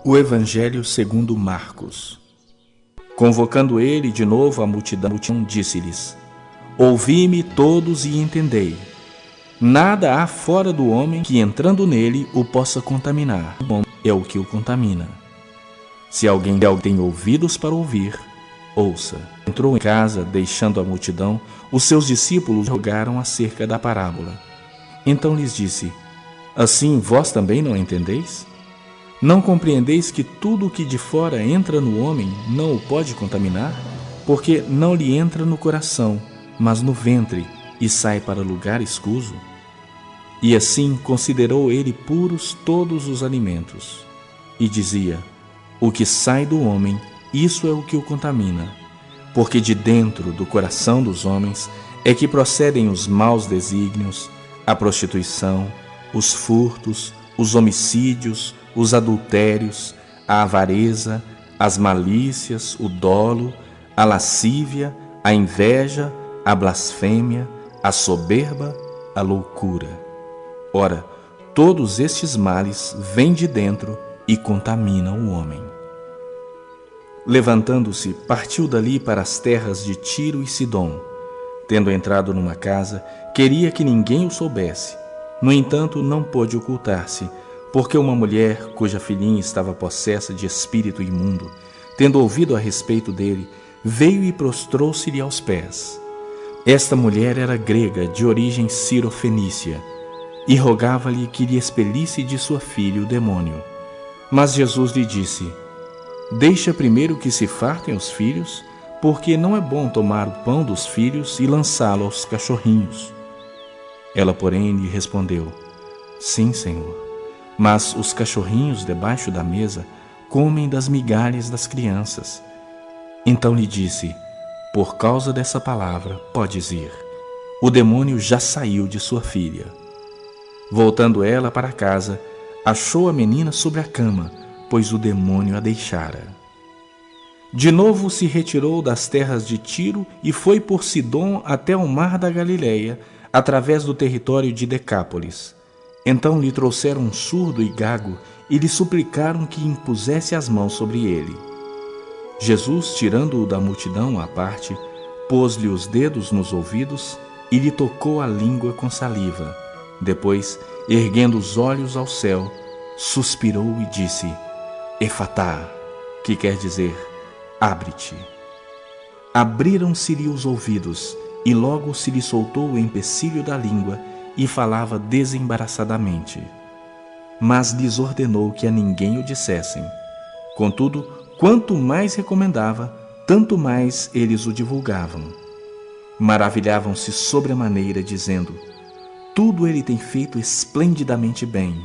O Evangelho segundo Marcos. Convocando ele de novo a multidão, disse-lhes: Ouvi-me todos e entendei. Nada há fora do homem que, entrando nele, o possa contaminar. O homem é o que o contamina. Se alguém tem ouvidos para ouvir, ouça. Entrou em casa, deixando a multidão, os seus discípulos rogaram acerca da parábola. Então lhes disse: Assim vós também não entendeis? Não compreendeis que tudo o que de fora entra no homem não o pode contaminar? Porque não lhe entra no coração, mas no ventre, e sai para lugar escuso? E assim considerou ele puros todos os alimentos. E dizia: O que sai do homem, isso é o que o contamina. Porque de dentro do coração dos homens é que procedem os maus desígnios, a prostituição, os furtos, os homicídios, os adultérios, a avareza, as malícias, o dolo, a lascívia, a inveja, a blasfêmia, a soberba, a loucura. Ora, todos estes males vêm de dentro e contaminam o homem. Levantando-se, partiu dali para as terras de Tiro e Sidom. Tendo entrado numa casa, queria que ninguém o soubesse. No entanto, não pôde ocultar-se, porque uma mulher, cuja filhinha estava possessa de espírito imundo, tendo ouvido a respeito dele, veio e prostrou-se-lhe aos pés. Esta mulher era grega, de origem cirofenícia, e rogava-lhe que lhe expelisse de sua filha o demônio. Mas Jesus lhe disse: Deixa primeiro que se fartem os filhos, porque não é bom tomar o pão dos filhos e lançá-lo aos cachorrinhos. Ela, porém, lhe respondeu: Sim, Senhor, mas os cachorrinhos debaixo da mesa comem das migalhas das crianças. Então lhe disse: Por causa dessa palavra, podes ir. O demônio já saiu de sua filha. Voltando ela para casa, achou a menina sobre a cama, pois o demônio a deixara. De novo se retirou das terras de Tiro e foi por Sidom até o mar da Galileia, através do território de Decápolis. Então lhe trouxeram um surdo e gago e lhe suplicaram que impusesse as mãos sobre ele. Jesus, tirando-o da multidão à parte, pôs-lhe os dedos nos ouvidos e lhe tocou a língua com saliva. Depois, erguendo os olhos ao céu, suspirou e disse: Efatá, que quer dizer: abre-te. Abriram-se-lhe os ouvidos, e logo se lhe soltou o empecilho da língua, e falava desembaraçadamente. Mas lhes ordenou que a ninguém o dissessem. Contudo, quanto mais recomendava, tanto mais eles o divulgavam. Maravilhavam-se sobremaneira, dizendo: Tudo ele tem feito esplendidamente bem.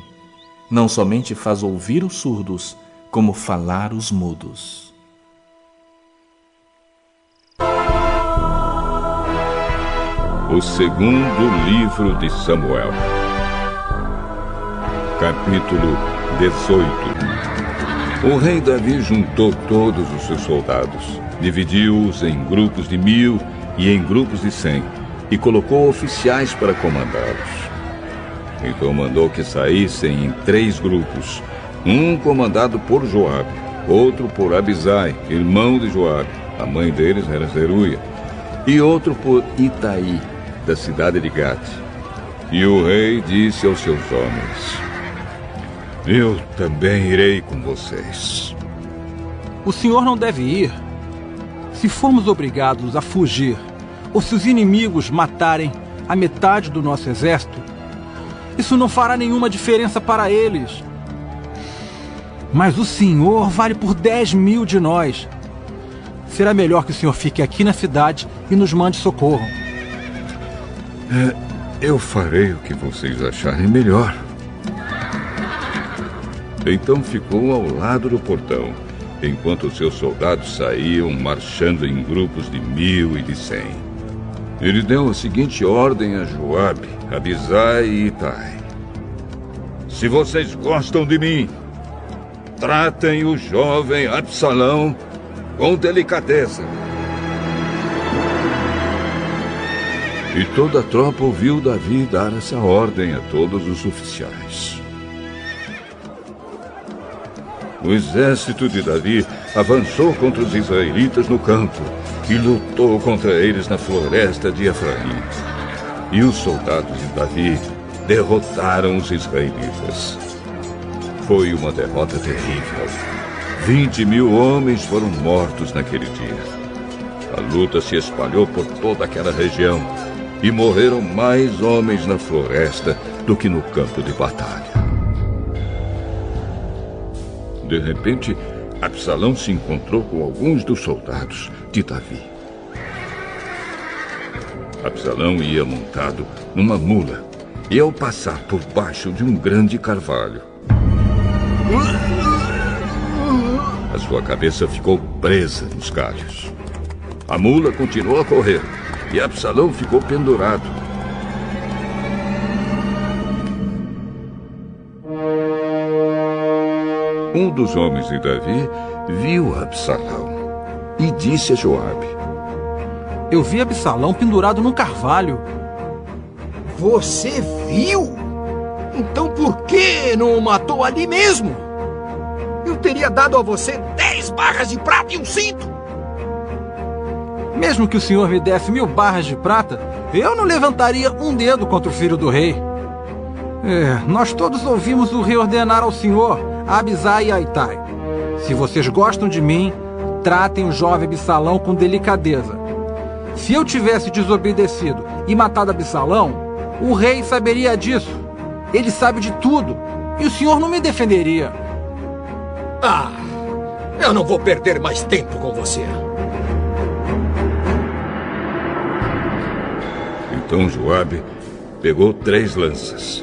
Não somente faz ouvir os surdos, como falar os mudos. O segundo livro de Samuel, capítulo 18. O rei Davi juntou todos os seus soldados, dividiu-os em grupos de 1000 e em grupos de 100, e colocou oficiais para comandá-los. Então mandou que saíssem em 3 grupos, um comandado por Joabe, outro por Abisai, irmão de Joabe, a mãe deles era Zeruia, e outro por Itaí, da cidade de Gate. E o rei disse aos seus homens: Eu também irei com vocês. O senhor não deve ir. Se formos obrigados a fugir, ou se os inimigos matarem a metade do nosso exército, isso não fará nenhuma diferença para eles. Mas o senhor vale por 10.000 de nós. Será melhor que o senhor fique aqui na cidade e nos mande socorro. Eu farei o que vocês acharem melhor. Então ficou ao lado do portão, enquanto os seus soldados saíam marchando em grupos de 1000 e de 100. Ele deu a seguinte ordem a Joabe, Abisai e Itai: Se vocês gostam de mim, tratem o jovem Absalão com delicadeza. E toda a tropa ouviu Davi dar essa ordem a todos os oficiais. O exército de Davi avançou contra os israelitas no campo e lutou contra eles na floresta de Efraim. E os soldados de Davi derrotaram os israelitas. Foi uma derrota terrível. 20.000 homens foram mortos naquele dia. A luta se espalhou por toda aquela região e morreram mais homens na floresta do que no campo de batalha. De repente, Absalão se encontrou com alguns dos soldados de Davi. Absalão ia montado numa mula e, ao passar por baixo de um grande carvalho, a sua cabeça ficou presa nos galhos. A mula continuou a correr e Absalão ficou pendurado. Um dos homens de Davi viu Absalão e disse a Joabe: Eu vi Absalão pendurado num carvalho. Você viu? Então por que não o matou ali mesmo? Eu teria dado a você 10 barras de prata e um cinto. Mesmo que o senhor me desse 1000 barras de prata, eu não levantaria um dedo contra o filho do rei. Nós todos ouvimos o rei ordenar ao senhor, a Abisai e a Itai: se vocês gostam de mim, tratem o jovem Absalão com delicadeza. Se eu tivesse desobedecido e matado Absalão, o rei saberia disso. Ele sabe de tudo, e o senhor não me defenderia. Eu não vou perder mais tempo com você. Então Joabe pegou 3 lanças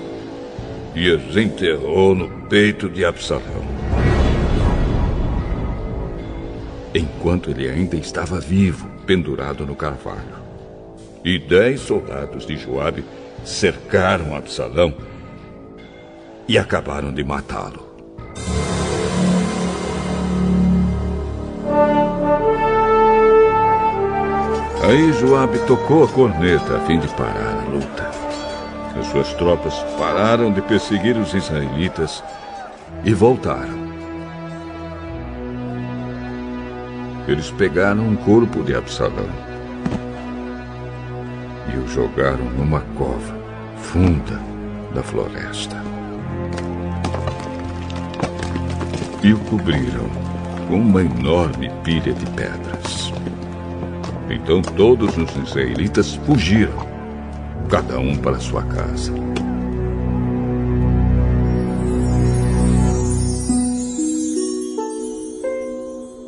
e as enterrou no peito de Absalão. Enquanto ele ainda estava vivo, pendurado no carvalho. E 10 soldados de Joabe cercaram Absalão e acabaram de matá-lo. Aí Joabe tocou a corneta a fim de parar a luta. As suas tropas pararam de perseguir os israelitas e voltaram. Eles pegaram um corpo de Absalão e o jogaram numa cova funda da floresta. E o cobriram com uma enorme pilha de pedras. Então todos os israelitas fugiram, cada um para sua casa.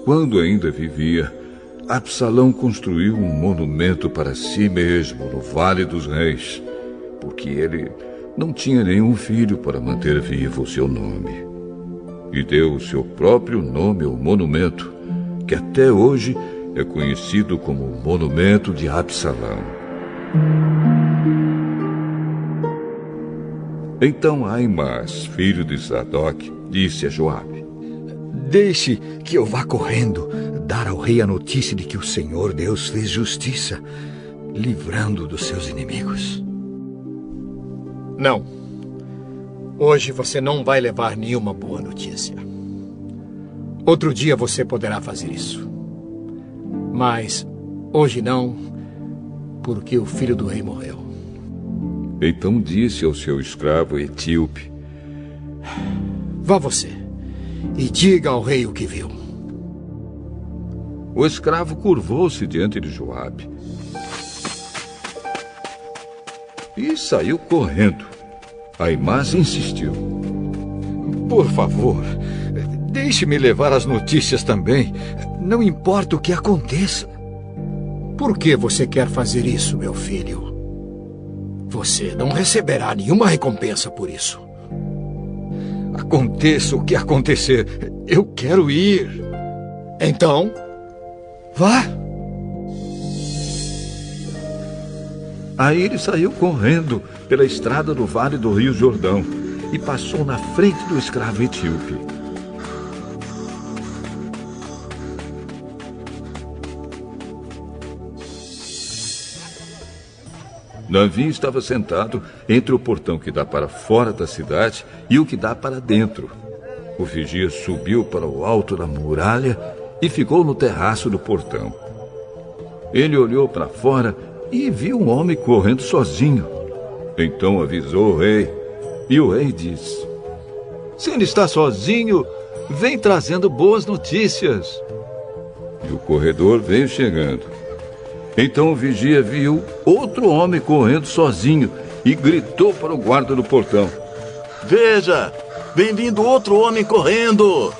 Quando ainda vivia, Absalão construiu um monumento para si mesmo no Vale dos Reis, porque ele não tinha nenhum filho para manter vivo o seu nome. E deu o seu próprio nome ao monumento, que até hoje é conhecido como o Monumento de Absalão. Então Aimás, filho de Zadok, disse a Joabe: Deixe que eu vá correndo dar ao rei a notícia de que o Senhor Deus fez justiça, livrando dos seus inimigos. Não. Hoje você não vai levar nenhuma boa notícia. Outro dia você poderá fazer isso. Mas hoje não, porque o filho do rei morreu. Então disse ao seu escravo etíope: Vá você e diga ao rei o que viu. O escravo curvou-se diante de Joabe e saiu correndo. Aimás insistiu: Por favor, deixe-me levar as notícias também. Não importa o que aconteça. Por que você quer fazer isso, meu filho? Você não receberá nenhuma recompensa por isso. Aconteça o que acontecer, eu quero ir. Então, vá. Aí ele saiu correndo pela estrada do vale do Rio Jordão e passou na frente do escravo etíope. Davi estava sentado entre o portão que dá para fora da cidade e o que dá para dentro. O vigia subiu para o alto da muralha e ficou no terraço do portão. Ele olhou para fora e viu um homem correndo sozinho. Então avisou o rei, e o rei disse: Se ele está sozinho, vem trazendo boas notícias. E o corredor veio chegando. Então o vigia viu outro homem correndo sozinho e gritou para o guarda do portão: Veja, vem vindo outro homem correndo.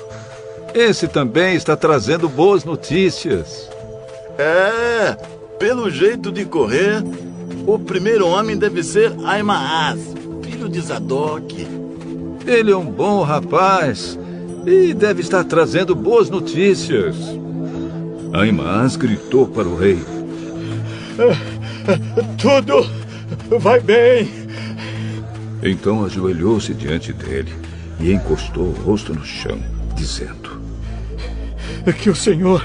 Esse também está trazendo boas notícias. Pelo jeito de correr, o primeiro homem deve ser Aimaas, filho de Zadok. Ele é um bom rapaz e deve estar trazendo boas notícias. Aimaas gritou para o rei: Tudo vai bem. Então ajoelhou-se diante dele e encostou o rosto no chão, dizendo: Que o Senhor,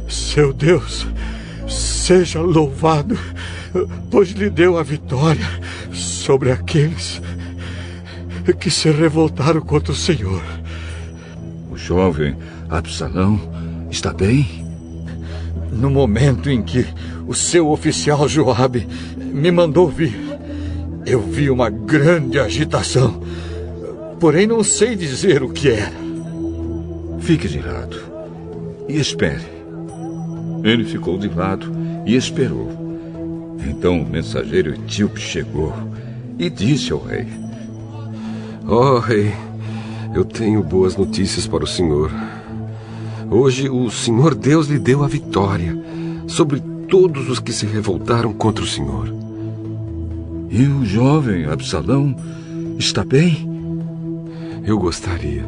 seu Deus, seja louvado, pois lhe deu a vitória sobre aqueles que se revoltaram contra o Senhor. O jovem Absalão está bem? No momento em que o seu oficial Joabe me mandou vir, eu vi uma grande agitação, porém não sei dizer o que era. Fique de lado e espere. Ele ficou de lado e esperou. Então o mensageiro etíope chegou e disse ao rei: Ó rei, eu tenho boas notícias para o senhor. Hoje o Senhor Deus lhe deu a vitória sobre todos os que se revoltaram contra o senhor. E o jovem Absalão está bem? Eu gostaria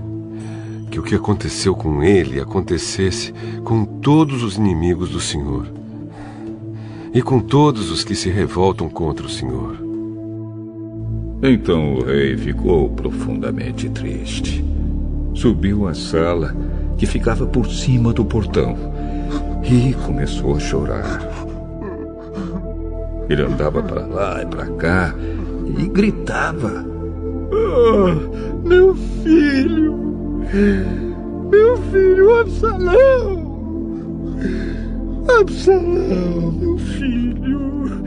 que o que aconteceu com ele acontecesse com todos os inimigos do Senhor e com todos os que se revoltam contra o Senhor. Então o rei ficou profundamente triste. Subiu à sala que ficava por cima do portão e começou a chorar. Ele andava para lá e para cá e gritava: Meu filho! Meu filho Absalão! Absalão, meu filho!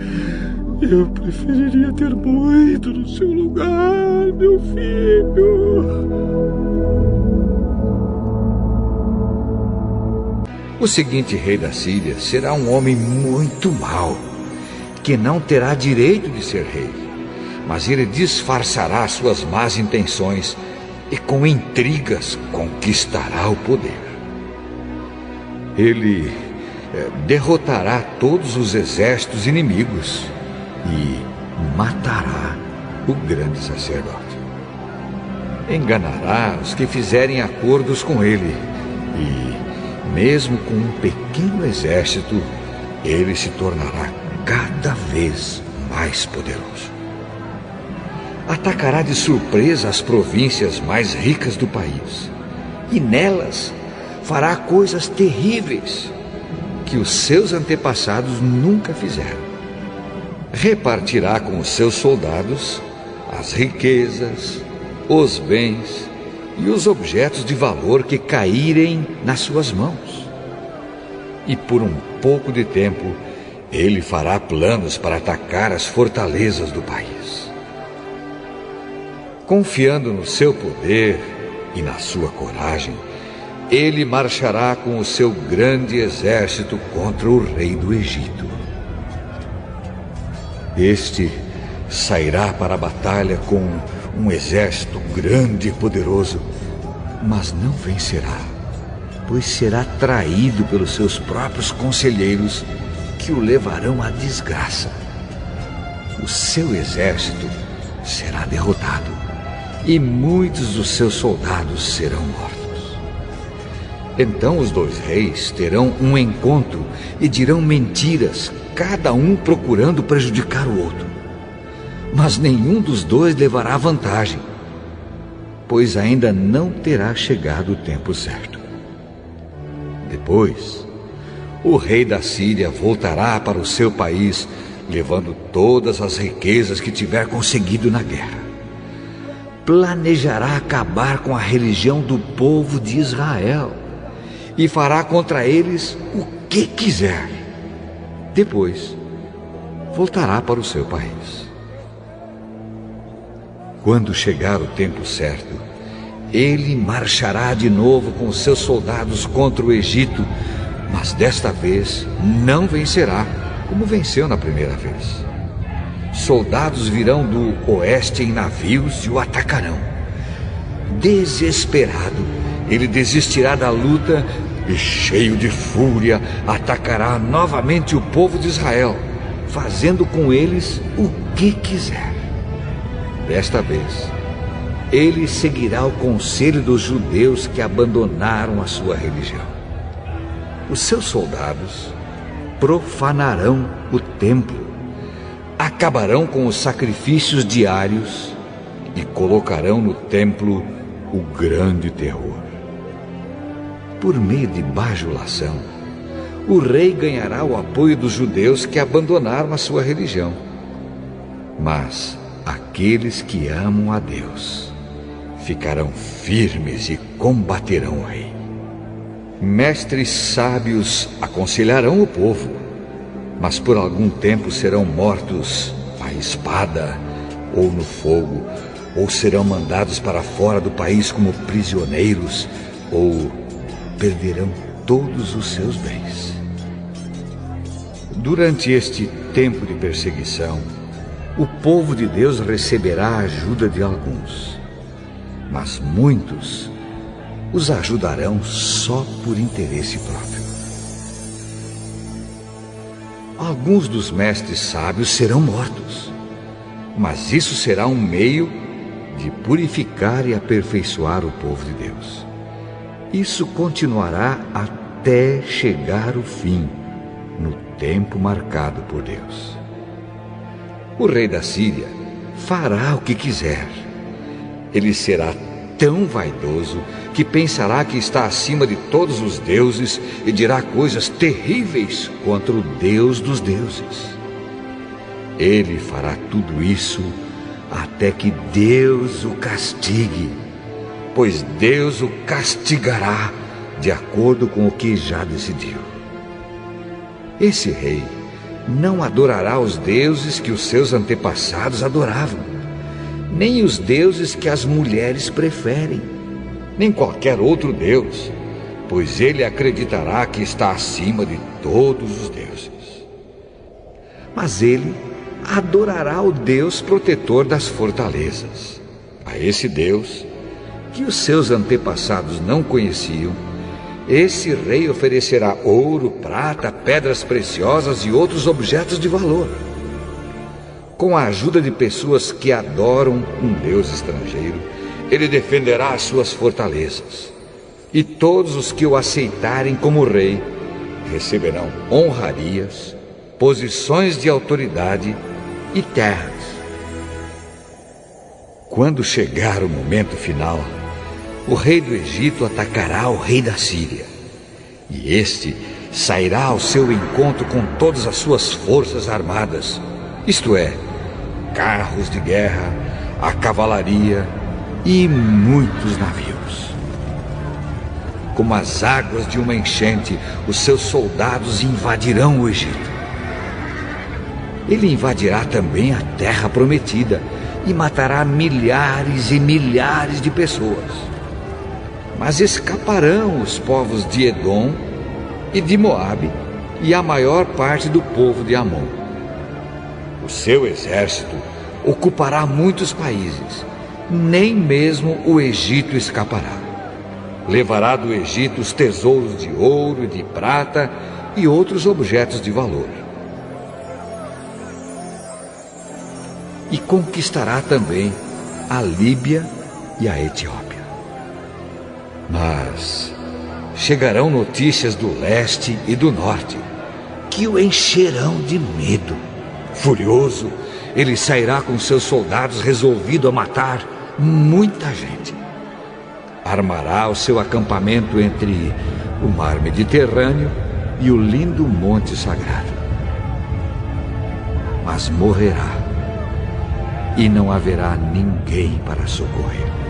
Eu preferiria ter morrido no seu lugar, meu filho! O seguinte rei da Síria será um homem muito mau, que não terá direito de ser rei, mas ele disfarçará suas más intenções e com intrigas conquistará o poder. Ele derrotará todos os exércitos inimigos e matará o grande sacerdote. Enganará os que fizerem acordos com ele e, mesmo com um pequeno exército, ele se tornará cada vez mais poderoso. Atacará de surpresa as províncias mais ricas do país e nelas fará coisas terríveis que os seus antepassados nunca fizeram. Repartirá com os seus soldados as riquezas, os bens e os objetos de valor que caírem nas suas mãos. E por um pouco de tempo, ele fará planos para atacar as fortalezas do país. Confiando no seu poder e na sua coragem, ele marchará com o seu grande exército contra o rei do Egito. Este sairá para a batalha com um exército grande e poderoso, mas não vencerá, pois será traído pelos seus próprios conselheiros, que o levarão à desgraça. O seu exército será derrotado e muitos dos seus soldados serão mortos. Então os dois reis terão um encontro e dirão mentiras, cada um procurando prejudicar o outro. Mas nenhum dos dois levará vantagem, pois ainda não terá chegado o tempo certo. Depois, o rei da Síria voltará para o seu país, levando todas as riquezas que tiver conseguido na guerra. planejará acabar com a religião do povo de Israel e fará contra eles o que quiser. Depois, voltará para o seu país. Quando chegar o tempo certo, ele marchará de novo com seus soldados contra o Egito, mas desta vez não vencerá, como venceu na primeira vez. Soldados virão do oeste em navios e o atacarão. Desesperado, ele desistirá da luta e, cheio de fúria, atacará novamente o povo de Israel, fazendo com eles o que quiser. Desta vez, ele seguirá o conselho dos judeus que abandonaram a sua religião. Os seus soldados profanarão o templo, acabarão com os sacrifícios diários e colocarão no templo o grande terror. Por meio de bajulação, o rei ganhará o apoio dos judeus que abandonaram a sua religião. Mas aqueles que amam a Deus ficarão firmes e combaterão o rei. Mestres sábios aconselharão o povo, mas por algum tempo serão mortos à espada ou no fogo, ou serão mandados para fora do país como prisioneiros, ou perderão todos os seus bens. Durante este tempo de perseguição, o povo de Deus receberá a ajuda de alguns, mas muitos os ajudarão só por interesse próprio. Alguns dos mestres sábios serão mortos, mas isso será um meio de purificar e aperfeiçoar o povo de Deus. Isso continuará até chegar o fim, no tempo marcado por Deus. O rei da Síria fará o que quiser. Ele será tão vaidoso que pensará que está acima de todos os deuses e dirá coisas terríveis contra o Deus dos deuses. Ele fará tudo isso até que Deus o castigue, pois Deus o castigará de acordo com o que já decidiu. Esse rei não adorará os deuses que os seus antepassados adoravam, nem os deuses que as mulheres preferem, nem qualquer outro deus, pois ele acreditará que está acima de todos os deuses. Mas ele adorará o Deus protetor das fortalezas. A esse Deus, que os seus antepassados não conheciam, esse rei oferecerá ouro, prata, pedras preciosas e outros objetos de valor. Com a ajuda de pessoas que adoram um Deus estrangeiro, ele defenderá as suas fortalezas. E todos os que o aceitarem como rei receberão honrarias, posições de autoridade e terras. Quando chegar o momento final, o rei do Egito atacará o rei da Síria, e este sairá ao seu encontro com todas as suas forças armadas, isto é, carros de guerra, a cavalaria e muitos navios. Como as águas de uma enchente, os seus soldados invadirão o Egito. Ele invadirá também a terra prometida e matará milhares e milhares de pessoas. Mas escaparão os povos de Edom e de Moabe e a maior parte do povo de Amon. O seu exército ocupará muitos países, nem mesmo o Egito escapará. Levará do Egito os tesouros de ouro e de prata e outros objetos de valor. E conquistará também a Líbia e a Etiópia. Mas chegarão notícias do leste e do norte, que o encherão de medo. Furioso, ele sairá com seus soldados resolvido a matar muita gente. Armará o seu acampamento entre o mar Mediterrâneo e o lindo Monte Sagrado. Mas morrerá e não haverá ninguém para socorrer.